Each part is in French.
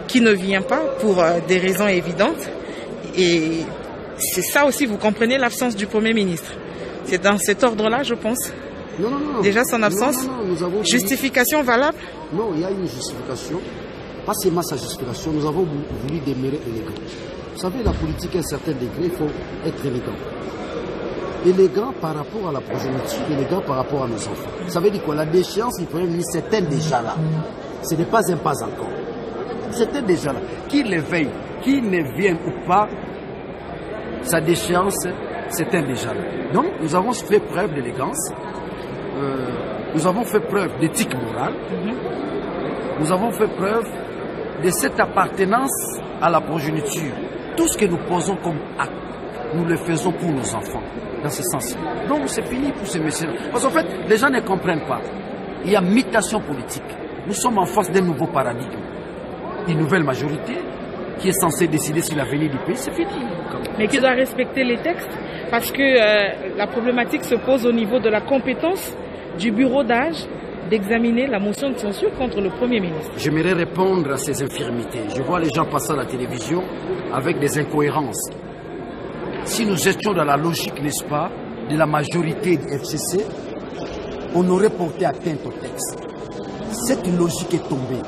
qui ne vient pas pour des raisons évidentes. Et c'est ça aussi, vous comprenez l'absence du Premier ministre. C'est dans cet ordre-là, je pense. Non. Déjà son absence. Nous avons justification valable? Non, il y a une justification. Pas seulement sa justification, nous avons voulu demeurer élégants. Vous savez, la politique, à un certain degré, il faut être élégant. Élégant par rapport à la progéniture, élégant par rapport à nos enfants. Ça veut dire quoi? La déchéance du Premier ministre, c'était déjà là. Ce n'est pas un pas encore. C'était déjà là. Qu'il l'éveille, qu'il ne vienne ou pas, sa déchéance, c'était déjà là. Donc, nous avons fait preuve d'élégance. Nous avons fait preuve d'éthique morale. Nous avons fait preuve de cette appartenance à la progéniture. Tout ce que nous posons comme acte, nous le faisons pour nos enfants, dans ce sens-là. Donc c'est fini pour ces messieurs. Parce qu'en fait, les gens ne comprennent pas. Il y a mutation politique. Nous sommes en face d'un nouveau paradigme. Une nouvelle majorité qui est censée décider sur l'avenir du pays, c'est fini. Mais qui doit respecter les textes, parce que la problématique se pose au niveau de la compétence du bureau d'âge d'examiner la motion de censure contre le Premier ministre. J'aimerais répondre à ces infirmités. Je vois les gens passer à la télévision avec des incohérences. Si nous étions dans la logique, n'est-ce pas, de la majorité du FCC, on aurait porté atteinte au texte. Cette logique est tombée.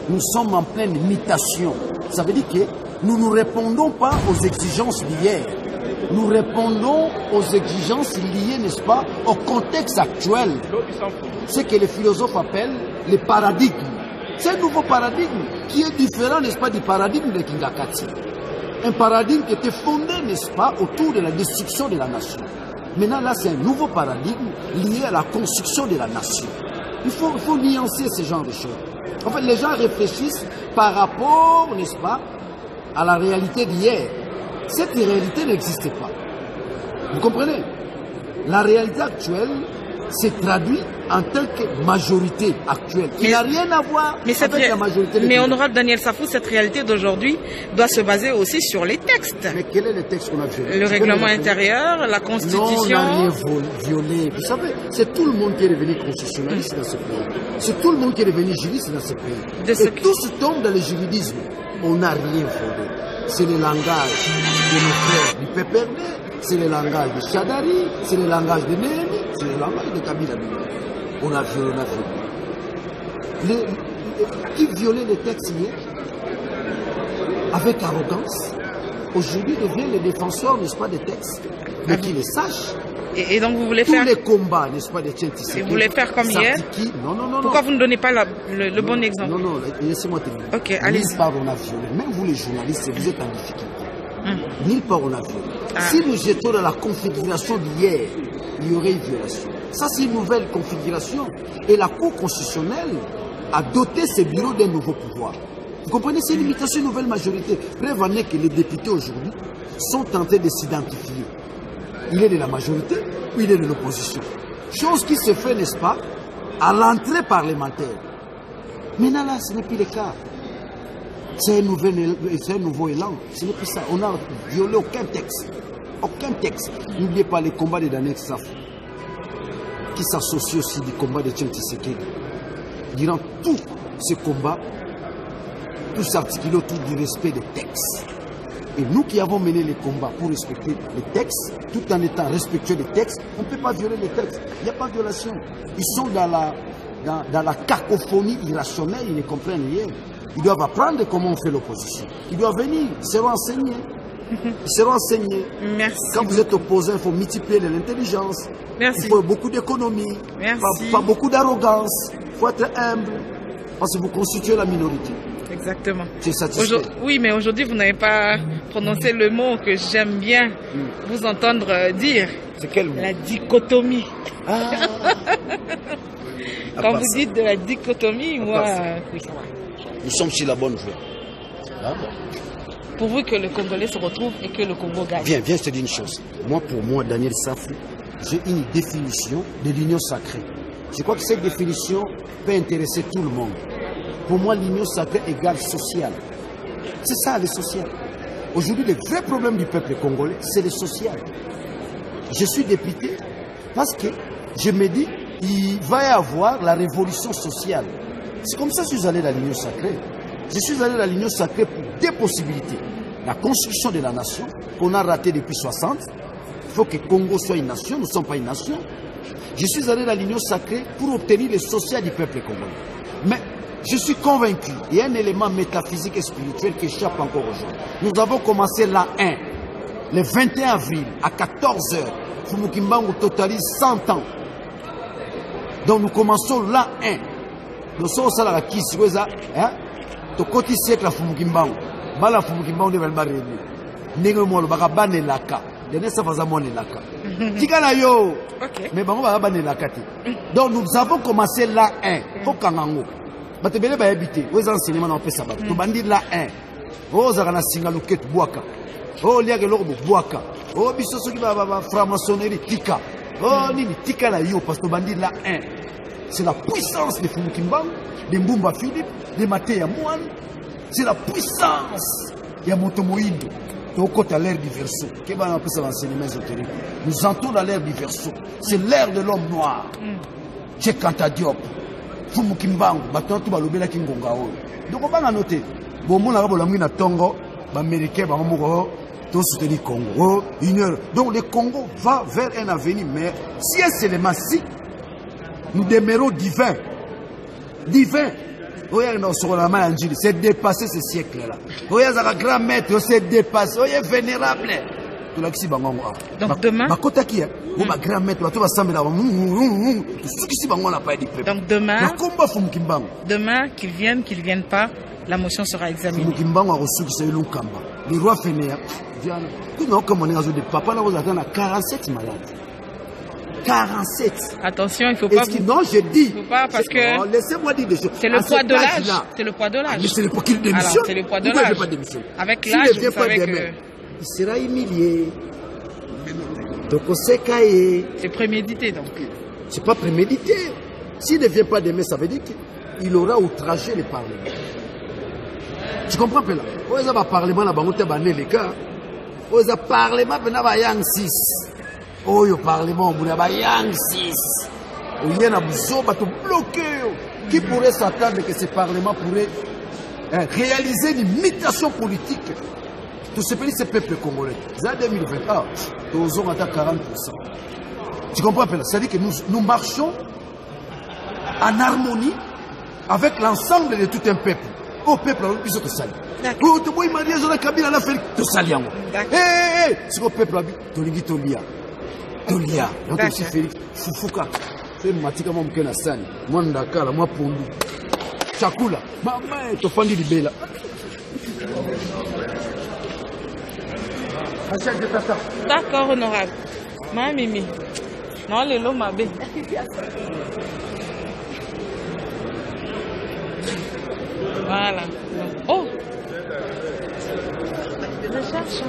Nous sommes en pleine mutation. Ça veut dire que nous ne répondons pas aux exigences d'hier. Nous répondons aux exigences liées, n'est-ce pas, au contexte actuel. Ce que les philosophes appellent les paradigmes. C'est un nouveau paradigme qui est différent, n'est-ce pas, du paradigme de Kingakati. Un paradigme qui était fondé, n'est-ce pas, autour de la destruction de la nation. Maintenant, là, c'est un nouveau paradigme lié à la construction de la nation. Il faut nuancer ce genre de choses. En fait, les gens réfléchissent par rapport, n'est-ce pas, à la réalité d'hier. Cette réalité n'existe pas. Vous comprenez? La réalité actuelle se traduit en tant que majorité actuelle. Il n'a rien à voir avec la majorité. Mais honorable Daniel Safou, cette réalité d'aujourd'hui doit se baser aussi sur les textes. Mais quel est le texte qu'on a violé? Le règlement intérieur, la constitution. Non, on n'a rien violé. Vous savez, c'est tout le monde qui est devenu constitutionnaliste dans ce pays. C'est tout le monde qui est devenu juriste dans ce pays. Et tout se tombe dans le juridisme. On n'a rien volé. C'est le langage de nos frères du PPRD, c'est le langage de Chadari, c'est le langage de Néhémie, c'est le langage de Kabila. On a violé, Qui violait les textes hier avec arrogance, aujourd'hui devient le défenseur, n'est-ce pas, des textes, mais qui les sache. Et donc vous voulez faire... Tous les combats, n'est-ce pas, des Tchéntisséki. Vous voulez faire comme hier? Non. Pourquoi vous ne donnez pas le bon exemple? Non, laissez-moi terminer. Ok, allez-y. Nulle part on a violé. Même vous les journalistes, vous êtes en difficulté. Nulle part on a violé. Si nous étions dans la configuration d'hier, il y aurait une violation. Ça, c'est une nouvelle configuration. Et la Cour constitutionnelle a doté ce bureau d'un nouveau pouvoir. Vous comprenez, c'est une limitation, une nouvelle majorité. Preuve en est que les députés aujourd'hui sont tentés de s'identifier. Il est de la majorité ou il est de l'opposition. Chose qui se fait, n'est-ce pas, à l'entrée parlementaire. Maintenant là, ce n'est plus le cas. C'est un nouveau élan. Ce n'est plus ça. On n'a violé aucun texte. Aucun texte. N'oubliez pas les combats de Daniel Safou, qui s'associent aussi du combat de Tchéntisséki. Durant tout ce combat, tout s'articule autour du respect des textes. Et nous qui avons mené les combats pour respecter les textes, tout en étant respectueux des textes, on ne peut pas violer les textes. Il n'y a pas de violation. Ils sont dans la cacophonie irrationnelle, ils ne comprennent rien. Ils doivent apprendre comment on fait l'opposition. Ils doivent venir, ils seront enseignés. Ils seront enseignés. Merci. Quand vous êtes opposé, il faut multiplier l'intelligence. Merci. Il faut beaucoup d'économie. Merci. Pas beaucoup d'arrogance. Il faut être humble. Parce que vous constituez la minorité. Exactement. Tu es satisfait? Oui, mais aujourd'hui, vous n'avez pas prononcé le mot que j'aime bien vous entendre dire. C'est quel mot? La dichotomie. Ah. Quand vous dites de la dichotomie, moi... oui. Nous sommes sur la bonne voie. Pourvu que le Congolais se retrouve et que le Congo gagne. Viens, je te dis une chose. Pour moi, Daniel Safou, j'ai une définition de l'union sacrée. Je crois que cette définition peut intéresser tout le monde. Pour moi, l'union sacrée égale sociale. C'est ça, le social. Aujourd'hui, le vrai problème du peuple congolais, c'est le social. Je suis député parce que je me dis, il va y avoir la révolution sociale. C'est comme ça que je suis allé dans l'union sacrée. Je suis allé à l'Union sacrée pour deux possibilités. La construction de la nation, qu'on a raté depuis 60. Il faut que le Congo soit une nation, nous ne sommes pas une nation. Je suis allé à l'Union sacrée pour obtenir le social du peuple congolais. Mais je suis convaincu, il y a un élément métaphysique et spirituel qui échappe encore aux gens. Nous avons commencé l'an 1, le 21 avril, à 14h. Fumukimbangu totalise 100 ans. Donc nous commençons l'an 1. Nous sommes au salaire qui si vous avez, hein? Tu côté siècle à Fumukimbangu. Bala Fumukimbangu devait le barrer. N'engue moi le barabane laka. De ne savons pas moi le laka. Tigala yo. Mais bon, on va barabane laka. Donc nous avons commencé l'an 1. Faut kangango. Batebele ba habité. Vous enseignements on fait ça. Tu bandit l'an 1. Oh zara singa loket boaka. Oh liage lobo boaka. Oh bisoso qui va franc-maçonnerie tika. Oh nini tika la yo parce que bandit l'an 1. C'est la puissance de Fumukimbangu, de Mbumba Philippe, de Matéa Mouane. C'est la puissance de Motomoïdo. Au l'ère du verso. Qu'est-ce qu'on appelle ça l'enseignement ésotérique? Nous entrons dans l'ère du verso. C'est l'ère de l'homme noir. Cheikh Anta Diop. Fumukimbangu. Maintenant, tout va l'obéir à Kingonga. Donc, on va noter. Bon, on a un tongo. Les Américains vont soutenir le Congo. Donc, le Congo va vers un avenir. Mais si un élément si, nous demeurons divins. Divins. C'est dépassé ce siècle-là. Un grand maître, c'est dépassé. C'est vénérable. Donc demain. Donc demain, qu'ils viennent pas, la motion sera examinée. Le roi Fénéa, comme on est de papa, là, vous attendez 47 malades. 47. Attention, il ne faut pas. Non, je dis. Il ne faut pas parce que. Oh, laissez-moi dire des choses. C'est le poids de l'âge. C'est le poids de l'âge. Mais c'est le poids qu'il démissionne. C'est le poids de l'âge. Avec l'âge, vous savez que. Il sera humilié. Donc, c'est prémédité, donc. C'est pas prémédité. S'il ne vient pas demain, ça veut dire qu'il aura outragé le Parlement. Tu comprends, Pela? Où est-ce que le Parlement a banné les gars? Où est-ce que le Parlement a yang 6? Oh, le Parlement, il y a yang 6. Il y a un bloqué. Qui pourrait s'attendre que ce Parlement pourrait réaliser une imitation politique? Tout ce pays, c'est le peuple congolais. En 2021, nous avons atteint 40%. Tu comprends? C'est-à-dire que nous marchons en harmonie avec l'ensemble de tout un peuple. Au peuple, on peut se saluer. Oh, tu vois, il m'a dit, je Kabila l'a fait, te saluer. Hé, c'est au peuple, Tolingi Tolia. Tolia. Donc, aussi Félix Fufouka. C'est Matika Momkena Sani. Moi, Ndakala, moi, Pondu. Chakula. Maman, tu fais du libéla. D'accord, honorable. Ma Mimi. Non, les lots m'a bé. Voilà. Oh! Je cherche.